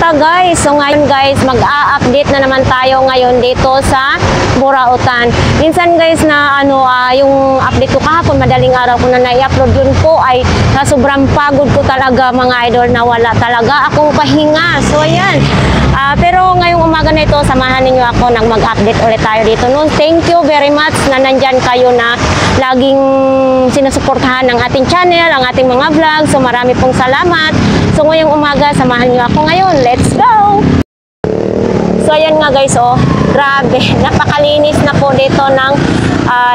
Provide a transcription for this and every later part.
tara guys. So ngayon guys, mag-a-update na naman tayo ngayon dito sa Burautan. Minsan guys na yung update ko kahapon, madaling araw ko na na-upload yun po ay sobrang pagod ko talaga mga idol na wala talaga akong pahinga. So ayan. Pero ngayong umaga na ito, samahan ninyo ako nang mag-update ulit tayo dito noon. Thank you very much na nandyan kayo na laging sinusuportahan ng ating channel, ang ating mga vlog. So marami pong salamat. So ngayong umaga, samahan nyo ako ngayon. Let's go! So ayan nga guys, oh, grabe, napakalinis na po dito ng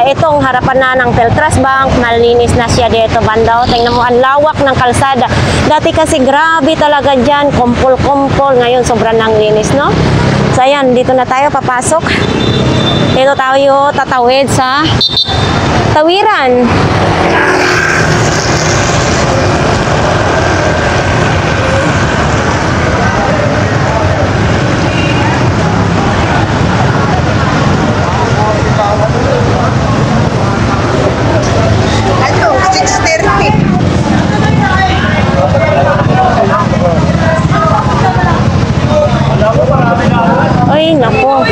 itong harapan na ng Peltras Bank. Malinis na siya dito banda. Tingnan mo, ang lawak ng kalsada. Dati kasi grabe talaga dyan, kumpol-kumpol. Ngayon sobrang nang linis, no? So ayan, dito na tayo papasok. Dito tayo tatawid sa tawiran. Ay, nako.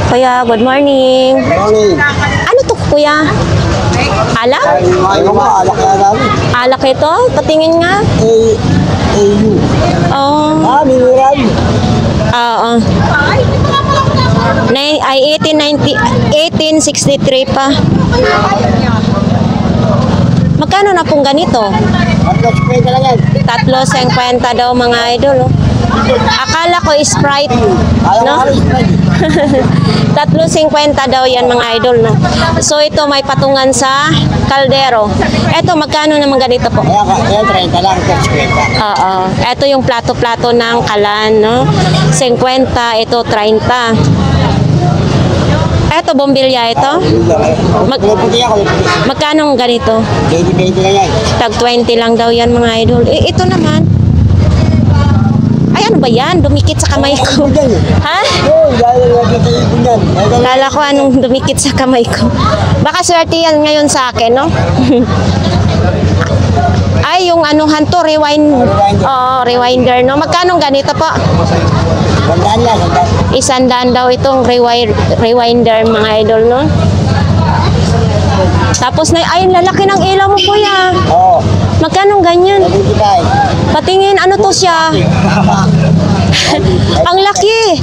Kuya, good morning. Good morning. Ano to, kuya? Alak? Alak ito? Patingin nga. A-U. Oh. Mineral. Oo. Ay, 1863 pa. Magkano na pong ganito? 3.50 daw mga idol. Oh. Akala ko Sprite. No? 3.50 daw yan mga idol. No? So ito may patungan sa kaldero. Ito magkano naman ganito po? Ayan, 30 lang, 50. Oo. Ito yung plato-plato ng kalan. No? 50, ito 30. Eto, bombilya ito? Magkano ganito? 20 lang yan. Tag 20 lang daw yan mga idol. Ito naman. Ay, ano ba yan? Dumikit sa kamay ko. Ha? Kala ko anong dumikit sa kamay ko. Baka swerte yan ngayon sa akin, no? Ay, yung anuhan to, rewinder, no? Magkano ganito po? 100 daw itong rewinder mga idol, no? Tapos na, ay, lalaki ng ilaw mo kuya. Oo. Magkano ganyan? Patingin, ano to siya? Ang laki.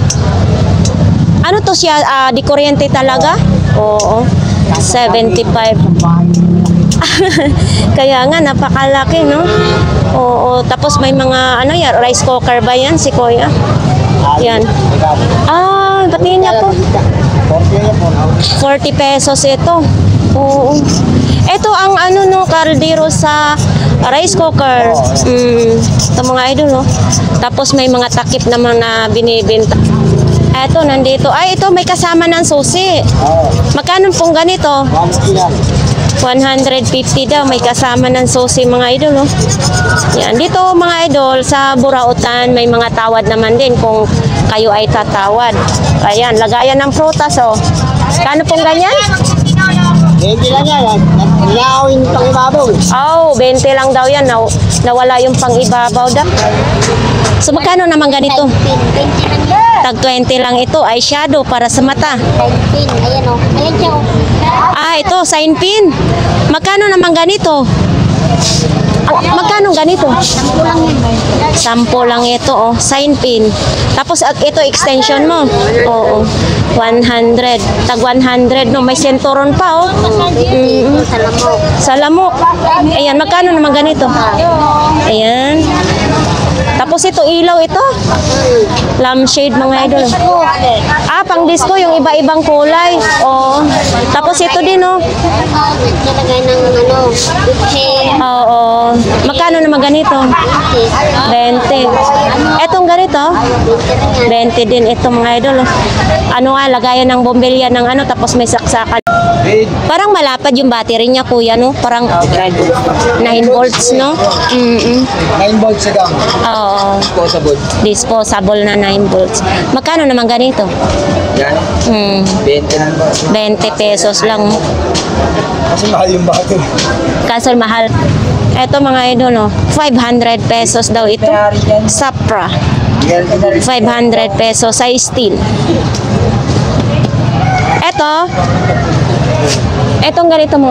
Ano to siya? Di kuryente talaga? Oo. 75. Kaya nga, napakalaki, no? Oo. Tapos may mga, ano yan, rice cooker ba yan si kuya? Yan. Patingin niya po. 40 pesos ito. Oo. Ito ang ano no, kaldero sa rice cooker. Ito mga idol, no? Tapos may mga takip naman na binibenta. Ito, nandito. Ay, ito may kasama ng susi. Magkano pong ganito? 150 daw, may kasama ng susi mga idol, no? Yan, dito mga idol sa Burautan may mga tawad naman din kung kayo ay tatawad. Ayan, lagayan ng prutas, oh. Kano pong ganyan? 20 lang yan. Nilawin pang ibabaw. Oh, 20 lang daw yan. Nawala yung pang ibabaw daw. So magkano naman ganito? 20 lang. Tag 20 lang ito, eyeshadow para sa mata. Ayan o. Ayan siya o. Ito, sign pin. Magkano naman ganito? Magkano ganito? 10 lang yan. 10 lang ito, oh. Sign pin. Tapos ito, extension mo. Oo. 100. Tag 100, no? May senturon pa, oh. Salamok. Salamok. Ayan, magkano naman ganito? Ayan. Tapos ito, ilaw ito. Lampshade mga idol. Pang disco, yung iba-ibang kulay. Oh. Tapos ito din, oh. Nilagay ng ano, bitse. Oo. Magkano naman ganito? 20. Etong ganito? 20 din ito mga idol. Ano nga, lagayan ng bombilya ng ano, tapos may saksakan. Parang malapad yung battery niya, kuya, no? Parang 9 volts, no? 9 volts lang. Oo. Disposable. Disposable na 9 volts. Magkano naman ganito? Yan. 20 lang ba? 20 pesos lang. Kasi mahal yung battery. Kaso mahal. Ito mga idol, no? 500 pesos daw ito. Supra. 500 pesos sa steel. Etong ganito mo.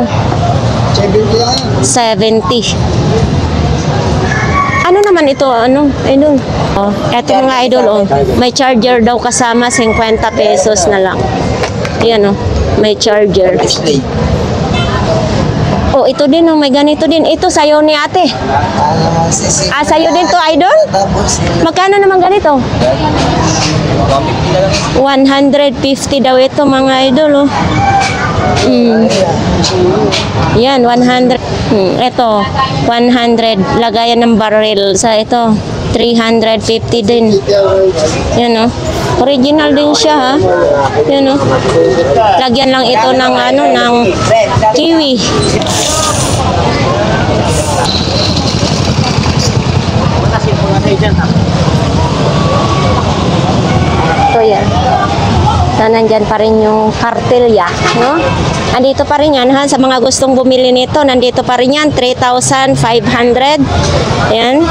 70 lang yan. 70. Ano naman ito? Ano? Idol. Oh, eto mga idol, oh. May charger daw kasama, 50 pesos na lang. Yan, oh. May charger. Display. Oh, ito din, oh. May ganito din. Ito sayo ni ate. Sayo din to, idol? Magkano naman ganito? 150 daw ito, mga idol, oh. Yan, 100. Ito, 100. Lagayan ng barrel. Sa ito, 350 din. Yan, oh. Original din siya, ha. Yan, oh. Lagyan lang ito ng ano, ng kiwi. Ito yan. Na nandyan pa rin yung kartelya, no? Andito pa rin yan, ha? Sa mga gustong bumili nito, nandito pa rin yan, 3,500. Yan.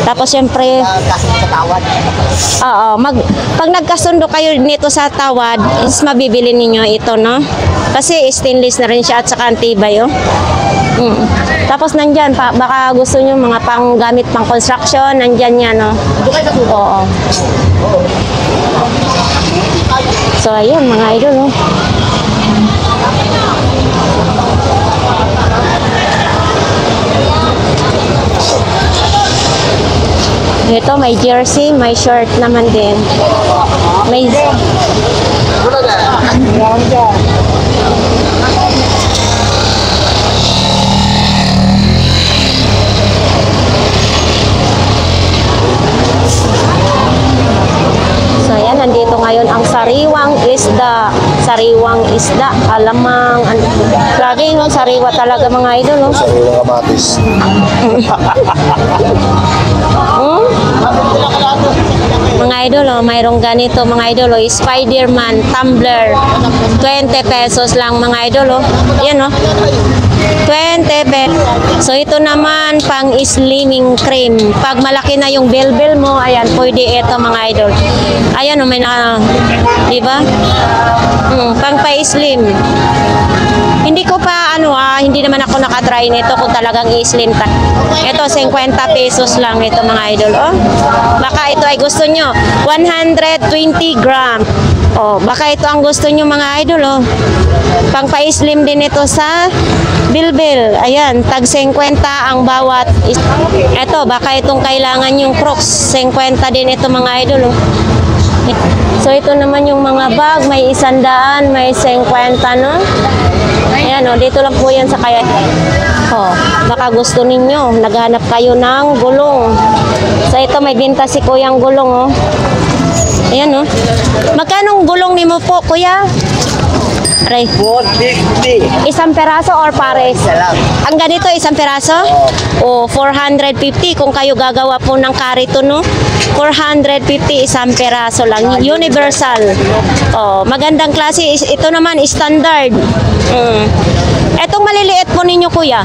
Tapos, syempre, oo, pag nagkasundo kayo nito sa tawad, is mabibili ninyo ito, no? Kasi stainless na rin siya at saka antibay, oh. Tapos, nandyan, baka gusto nyo mga panggamit, pang construction, nandyan yan, no? Oo. So, ayun, mga idol, no? Ito, may jersey, may shirt naman din. May... So, ayan, nandito ngayon ang sariwang isda. Sariwang isda, alamang, lagi yung sariwa talaga, mga idol, no? Sariwang kamatis. Mga idol, oh, mayroong ganito, mga idol, oh, Spider-Man tumbler. 20 pesos lang, mga idol, oh. Yan, oh. 20 pesos. So, ito naman, pang slimming cream. Pag malaki na yung belbel mo, ayan, pwede ito, mga idol. Ayan, oh, may na, di ba? Pang pa-slim. Hindi ko pa, hindi naman ako nakatry nito kung talagang i-slim ta. Ito, 50 pesos lang ito, mga idol, oh. Baka ito ay gusto nyo, 120 gram. Oh, baka ito ang gusto nyo, mga idol, oh. Pang pa-slim din ito sa bilbil. Ayan, tag 50 ang bawat. Ito, baka itong kailangan yung Crocs. 50 din ito, mga idol, oh. So, ito naman yung mga bag. May 100, may 50, no? Ayan, oh, dito lang po yan sa kaya. Oh, baka gusto ninyo, naghanap kayo ng gulong. So, ito may binta si Kuyang gulong, oh. Ayan, oh. Magkano gulong ni mo po, kuya? Aray. 450. Isang peraso or pares? Isa lang. Ang ganito, isang peraso? O, 450 kung kayo gagawa po ng karito, no? 450 isang peraso lang. Universal. Oh, magandang klase. Ito naman, standard. Etong maliliit po ninyo, kuya?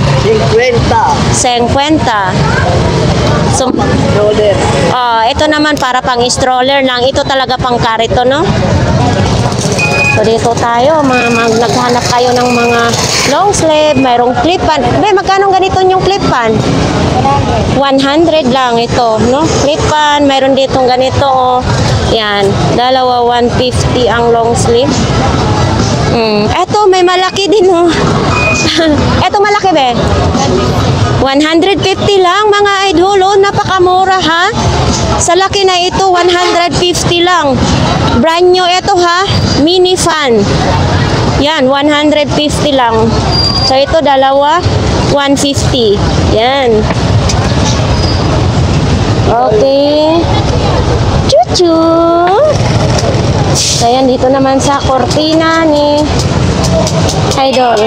50. 50. So, Roller. ito naman para pang stroller lang. Ito talaga pang karito, no? So, dito tayo. Naghanap kayo ng mga long sleeve. Mayroong clip-on. Magkano ganito yung clip-on? 100 lang ito, no? Clip-on. Mayroon ditong ganito, oh. Yan. Dalawa, 150 ang long sleeve. Eto, may malaki din, oh. Eto, malaki, be? 150 lang, mga idol, oh. Napakamura, ha? Sa laki na ito, 150 lang. Brand new ito, ha? Mini fan. Yan, 150 lang. So, ito dalawa, 150. Yan. Okay. Chuchu! So, yan, dito naman sa cortina ni Idol.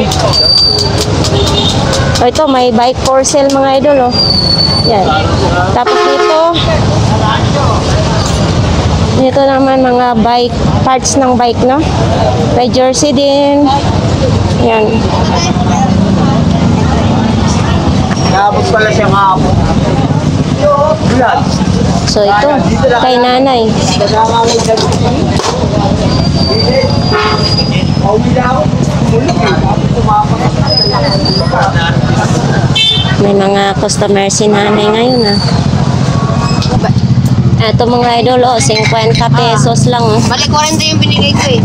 So, ito, may bike for sale mga idol, oh. Yan. Tapos dito naman mga bike, parts ng bike, no? May jersey din. Yan. Nakapos pala siya kahapon. Blood. So, ito, kay nanay. Kasama mo sa May mga customer si nanay ngayon, ah. Ito mga idol, oh, 50 pesos lang, oh. Balik 40 yung binigay ko eh.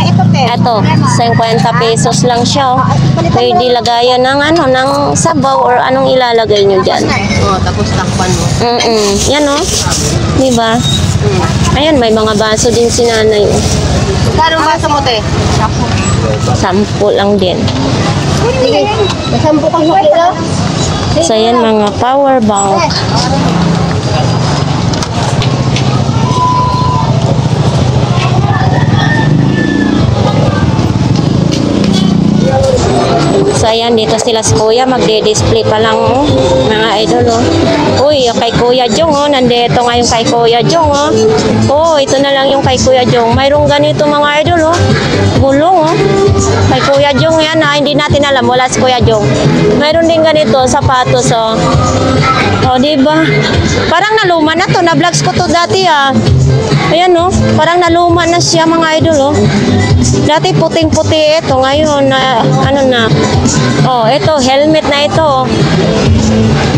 Ito pe. Ito, 50 pesos lang siya, oh. Pwede lagayan ng ano, ng sabaw or anong ilalagay nyo dyan. Oh, tapos takpan mo. Yan, oh. Diba? Ayan, may mga baso din si nanay, oh. Kano ba sa mo te? 10 lang din. Sige. Masampo kang hukli So, yan mga power bank. So, ayan, dito sila si Kuya. Magde-display pa lang, oh. Mga idol, oh. Uy, yung kay Kuya Jong, oh. Nandito nga yung kay Kuya Jong, oh. Oh, ito na lang yung kay Kuya Jong. Mayroong ganito, mga idol, oh. Gulong, oh. Kay Kuya Jong yan, ah. Hindi natin alam. Wala si Kuya Jong. Mayroon din ganito, sapatos, oh. Oh, diba? Parang naluma na to. Na-vlogs ko to dati, ah. Ayan, oh. Parang naluma na siya, mga idol, oh. Dati puting-puti ito. Ngayon, ano na. Oh, ito, helmet na ito.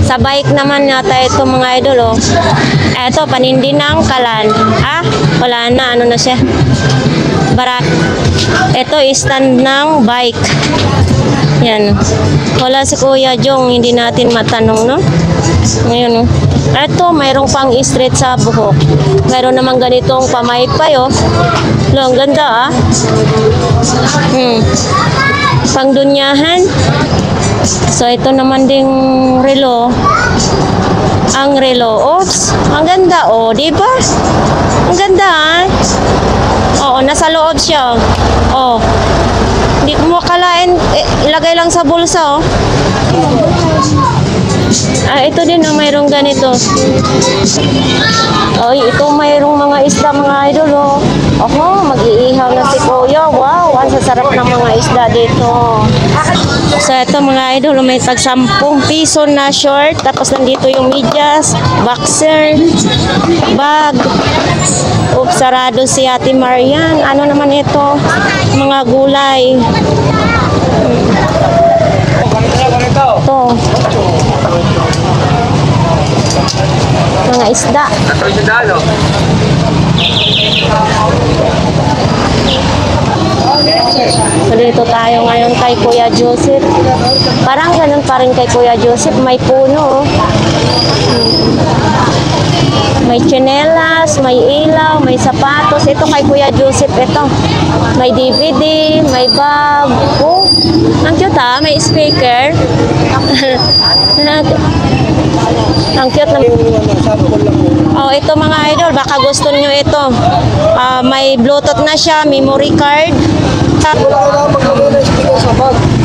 Sa bike naman yata ito, mga idol, oh. Ito, panindi ng kalan. Ah, wala na. Ano na siya? Barat. Ito, stand ng bike. Yan. Wala si Kuya Jong. Hindi natin matanong, no? Ngayon, oh. Ito, mayroong pang straight sa buhok. Mayroon naman ganitong pamaypay, oh. Ang ganda, ah. Pangdunyahan. So, ito naman ding relo. Ang relo. Oops. Ang ganda, oh. Diba? Ang ganda, ah. Oo, nasa loob siya. Oh. Hindi mo akalain, ilagay lang sa bulsa, oh. Ah, ito din, oh, mayroong ganito. Oy, ito mayroong mga isda, mga idol, oh. Oho, mag-iihaw na si Kuya. Wow, ang sasarap ng mga isda dito. So, ito mga idol, may tag 10 piso na short. Tapos nandito yung medyas, boxer, bag. Oops, sarado si Ate Marian. Ano naman ito? Mga gulay. Ito. Mga isda. So, dito tayo ngayon kay Kuya Joseph. Parang ganun pa rin kay Kuya Joseph. May puno, oh. May tsinelas, may ilaw, may sapatos. Ito kay Kuya Joseph, ito. May DVD, may bag. Oh, ang cute, ha? May speaker. Ang cute na. Oh, ito mga idol, baka gusto nyo ito. May Bluetooth na siya, memory card.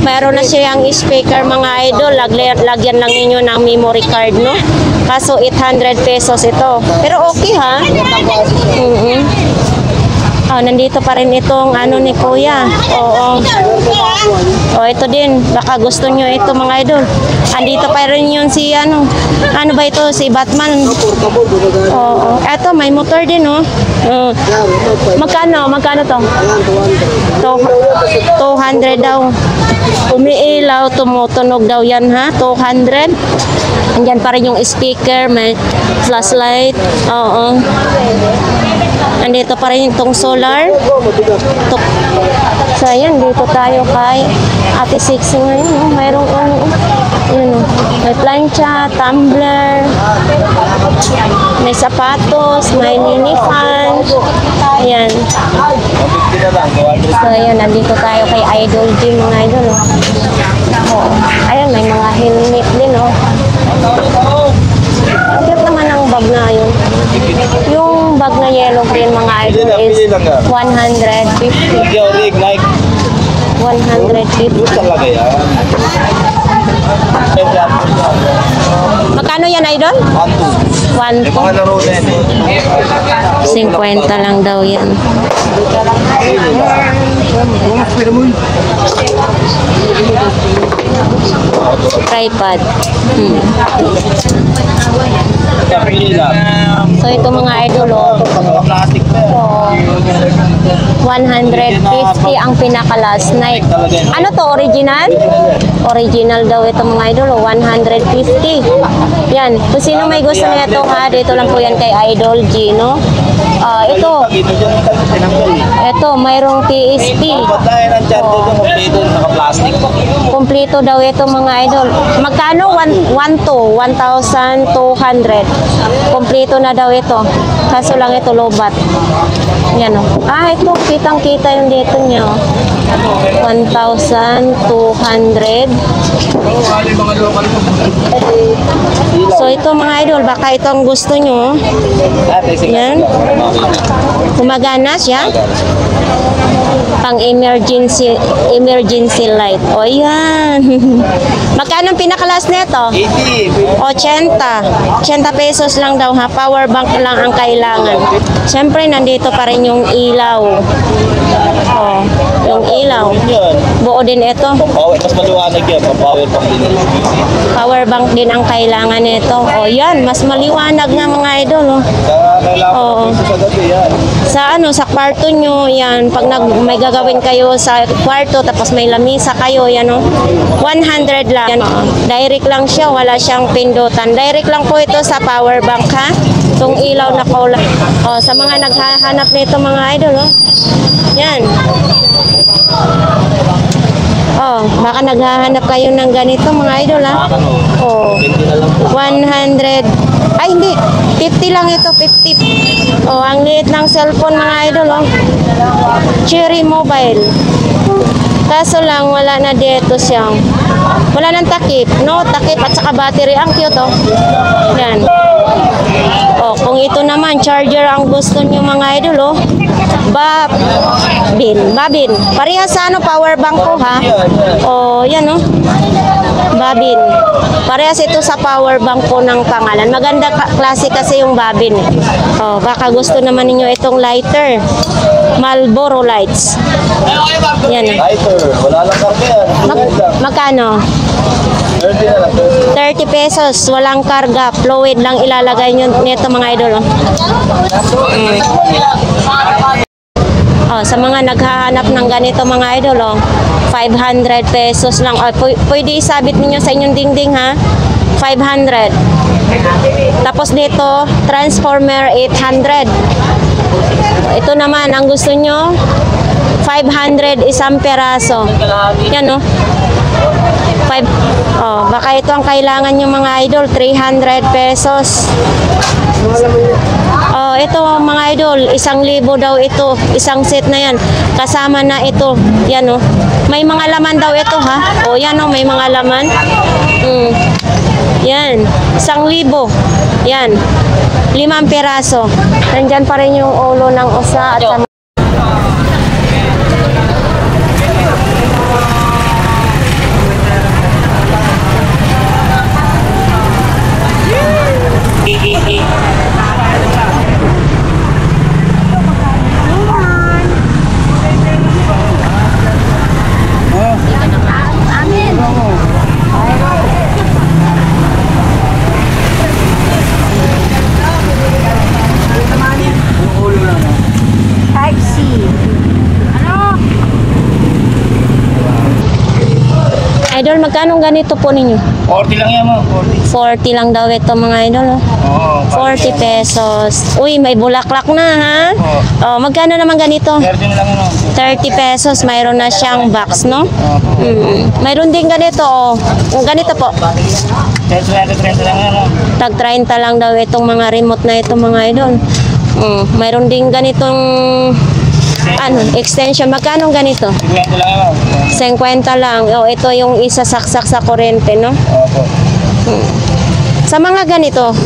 Mayroon na siyang speaker, mga idol. Lagyan lang ninyo ng memory card, no? Kaso 800 pesos ito. Pero okay, ha? Oh, nandito pa rin itong ano ni Kuya. Oo. Oh, ito din. Baka gusto nyo ito, mga idol. Andito pa rin yun si ano. Ano ba ito? Si Batman. Oo. Ito, may motor din, oh. Magkano? Magkano to? 200 daw. Umiilaw, tumutunog daw yan, ha? 200. Andyan pa rin yung speaker, may flashlight. Oo. Nandito pa rin itong solar. So, ayan, dito tayo kay Ate Six ngayon. Mayroong ano, may plancha, tumbler. May sapatos, may mini fan. Ayan. So, ayan, nandito tayo kay Idol G, mga idol. Oh. Ayan, may mga helmet din, oh. Ang cute naman ang bag na yun. Yung bag na yellow green, mga idol, is 150. 150. Talaga yan. Magkano yan, idol? 1 po. laro din. 50 lang daw yan. Tripod. So ito mga idol, oh. Plastic pa So, 150 ang pinaka last night. Ano to, original? Original daw ito mga idol, oh, 150. Yan, kung sino may gusto nito ha, dito lang po yan kay Idol G, no? Ito, mayroong PSP. Patayin ang chat dito, kompleto, naka-plastic. Kompleto daw ito mga idol. Magkano? 1,200. Kompleto na daw ito. Kaso lang ito lobat. Yan o. Ah, ito. Kitang-kita yung dito niya o. 1,200. So ito mga idol, baka ito ang gusto nyo. Yan. Gumagana siya. Pang emergency light. O yan. Magkano ang pinakalas nito? 80 pesos lang daw ha. Power bank lang ang kailangan. Siyempre nandito pa rin yung ilaw. Oh, yung ilaw. Buo din ito. Mas maliwanag yan. Power bank din. Power bank din ang kailangan nito. O yan, mas maliwanag nga mga idol. Oh. Oo. Sa ano, sa kwarto nyo, yan, pag may gagawin kayo sa kwarto, tapos may lamisa kayo, yan o, 100 lang. Yan, direct lang siya, wala siyang pindutan. Direct lang po ito sa power bank, ha? Itong ilaw na kulay. O, sa mga naghahanap nito mga idol, o. Yan. Oh, baka naghahanap kayo ng ganito mga idol, ha? Oh, 100. Ay, hindi. 50 lang ito, 50. Oh, ang liit ng cellphone mga idol, oh. Cherry Mobile. Kaso lang, wala na dito siya. Wala nang takip, no? Takip at saka battery. Ang cute, oh. Yan. Oh, kung ito naman, charger ang gusto nyo mga idol, oh. Babin. Parehas sa ano, power bank ko, ha? Oh, yan, oh. Babin. Parehas ito sa power bank ko ng pangalan. Maganda klase kasi yung babin, eh. Oh, baka gusto naman ninyo itong lighter. Marlboro lights. Yan, eh. Lighter. Wala lang karga yan. Magkano? 30 na lang. 30 pesos, walang karga, fluid lang ilalagay nyo nito mga idol. Oh, sa mga naghahanap ng ganito mga idol, oh, 500 pesos lang. Oh, pwede isabit niyo sa inyong dingding, ha? 500. Tapos dito, transformer 800. Ito naman, ang gusto nyo, 500 isang peraso. Yan, oh. Baka ito ang kailangan yung mga idol, 300 pesos. Oh, ito mga idol, 1,000 daw ito, isang set na yan. Kasama na ito, yan oh. May mga laman daw ito, ha? Oh, yan oh, may mga laman. Yan, 1,000. Yan, 5 peraso. Nandyan pa rin yung ulo ng usa at sa idol, magkano ganito po ninyo? 40 lang yan mo. 40 lang daw ito mga idol, oh. Oo. 40 pesos. Uy, may bulaklak na, ha? Oh, magkano naman ganito? 30 na lang yun. 30 pesos, mayroon na siyang box, no? Mayroon din ganito, oh. Ganito po. 30 lang yan. Tag 30 lang daw itong mga remote na ito mga idol. Mayroon din ganitong extension. Magkano ganito? 50 lang yan. 50 lang. O, ito yung isasaksak sa kuryente, no? Opo. Sa mga ganito,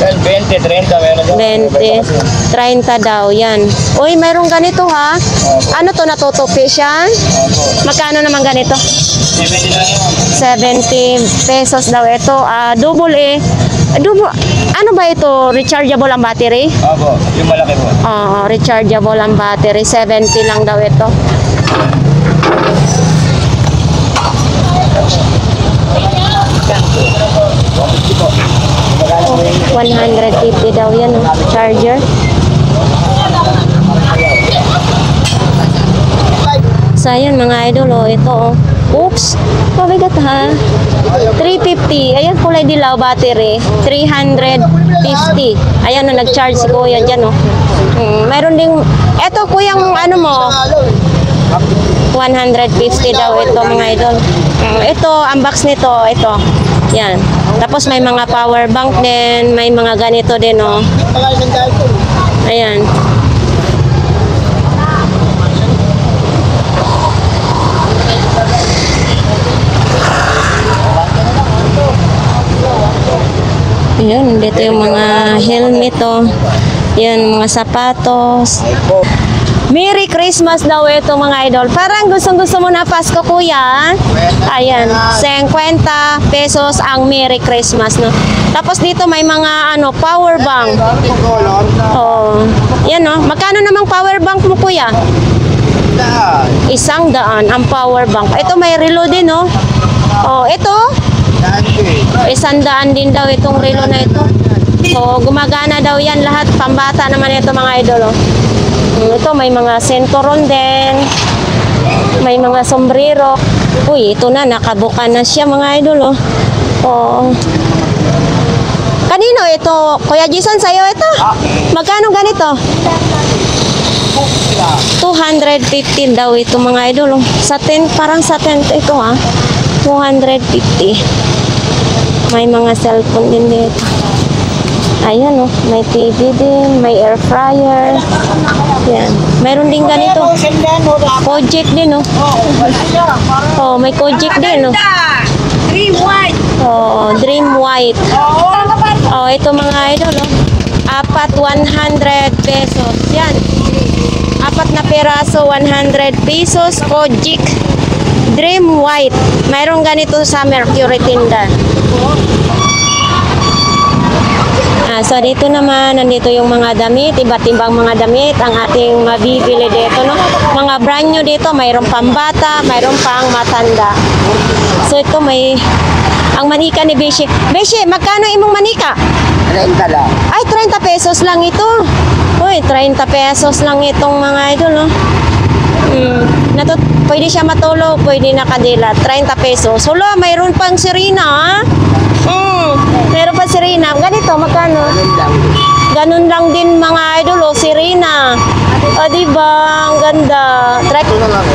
20, 30, meron 20, 30 daw, yan. Uy, mayroong ganito ha. Opo. Ano to, natutupi siya? Opo. Magkano naman ganito? 70 lang yan. 70 pesos daw ito. Double eh. Double. Ano ba ito? Rechargeable ang battery? Opo, yung malaki po. Oo, rechargeable ang battery. 70 lang daw ito. Oh, 150 daw yan, oh, charger. So, ayan mga idol, oh, ito, oh. Oops, pabigat ha. 350. Ayan, kulay dilaw battery. 350. Ayan, na nag-charge si kuya dyan, oh. Mayroon ding, eto kuyang ano mo, 150 daw ito mga idol. Ito, ang box nito, ito. Yan. Tapos may mga power bank din, may mga ganito din, oh. Ayan. Ayan, dito yung mga helmet, oh. Yan, mga sapatos. Merry Christmas daw ito mga idol. Parang gustong-gusto mo na Pasko, kuya. Ayan, 50 pesos ang Merry Christmas, no. Tapos dito may mga power bank. Oh. Yan, no. Magkano namang power bank mo, kuya? 100 ang power bank. Ito may relo din, no. Oh, ito 100 din daw itong relo na ito. So, gumagana daw yan lahat. Pambata naman ito mga idol, oh. Ito may mga sentoron din. May mga sombrero. Uy, ito na, nakabuka na siya mga idol, oh. Oh. Kanino ito? Kuya Jason, sa'yo ito? Magkano ganito? 215 daw ito mga idol, oh. Satin, parang satin ito, ha. 250. May mga cellphone din dito. Ayan, oh, may TV din, may air fryer. Yan. Mayroon din ganito. Kojik din, oh. Oh, may kojik din, oh. Dream white. Oh, Dream White. Oh, ito mga idol, oh. Apat 100 pesos. Yan. Apat na peraso 100 pesos. Kojik. Dream White. Mayroon ganito sa Mercury tinda. So dito naman, nandito yung mga damit, iba't ibang mga damit ang ating mabibili dito, no? Mga brand new dito, mayroon pang bata, mayroon pang matanda. So ito may, ang manika ni Beshi. Beshi, magkano imong manika? 30 lang. Ay, 30 pesos lang ito. Uy, 30 pesos lang itong mga idol, no? Pwede siya matulog, pwede nakadila. 30 pesos. Hulo, mayroon pang sirina, ha? Meron pa sirina. Ganito, magkano? Ganun lang din mga idol, oh, sirina. O, diba? Ang ganda.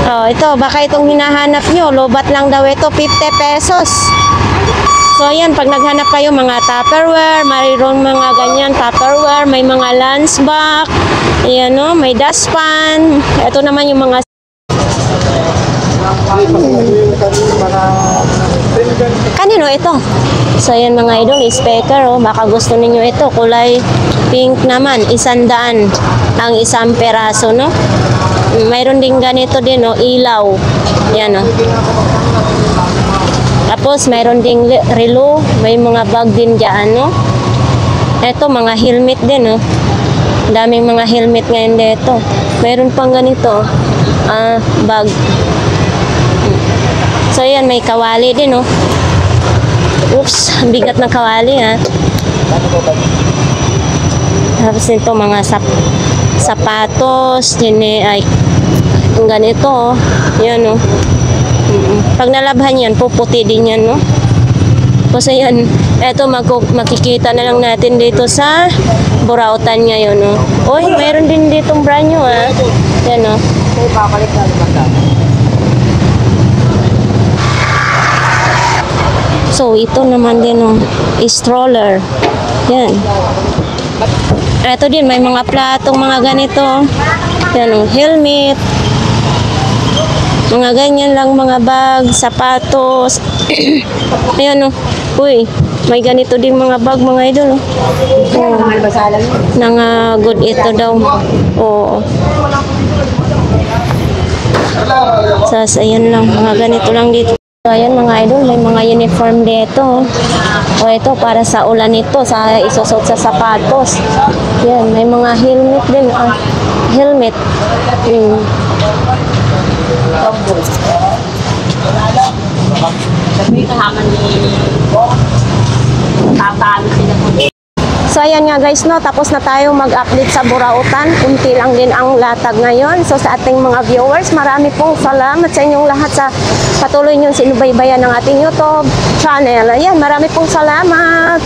Oh, ito, baka itong hinahanap nyo. Lobat lang daw ito, 50 pesos. So, ayan, pag naghanap kayo, mga Tupperware, mayroon mga ganyan, Tupperware, may mga lunch bag, ayan, no? May dustpan. Ito naman yung mga kanino ito? So, ayan mga idol, speaker, oh. Baka gusto ninyo ito. Kulay pink naman. 100 ang isang peraso, no? Mayroon din ganito din, oh. Ilaw. Yan, oh. Tapos, mayroon ding relo. May mga bag din dyan, no? Ito, mga helmet din, oh. Daming mga helmet ngayon dito. Mayroon pang ganito, bag. So, ayan, may kawali din, oh. Oops, bigat ng kawali, ha. Tapos nito, mga sapatos, ay, yung ganito, oh. Yan, oh. Pag nalabhan yan, puputi din yan, no? Tapos, ayan, eto, makikita na lang natin dito sa Burautan ngayon, no? Uy, mayroon din ditong brand new, ha. Yan, no? So, ito naman din oh, stroller. Yan. Ito din, may mga platong mga ganito. Yan oh, helmet. Mga ganyan lang, mga bag, sapatos. Ayan oh. Uy, may ganito din mga bag, mga idol oh. Oh. Nang good ito daw. Oo. Sas, ayan lang. Mga ganito lang dito. So, ayan mga idol, may mga uniform dito. O ito, para sa ulan ito, sa isusot sa sapatos. Yan, may mga helmet din. Helmet. So ayan nga guys, no, tapos na tayo mag-update sa Burautan. Kunti lang din ang latag ngayon. So sa ating mga viewers, marami pong salamat sa inyong lahat sa patuloy niyong sinubaybayan ng ating YouTube channel. Ayan, marami pong salamat.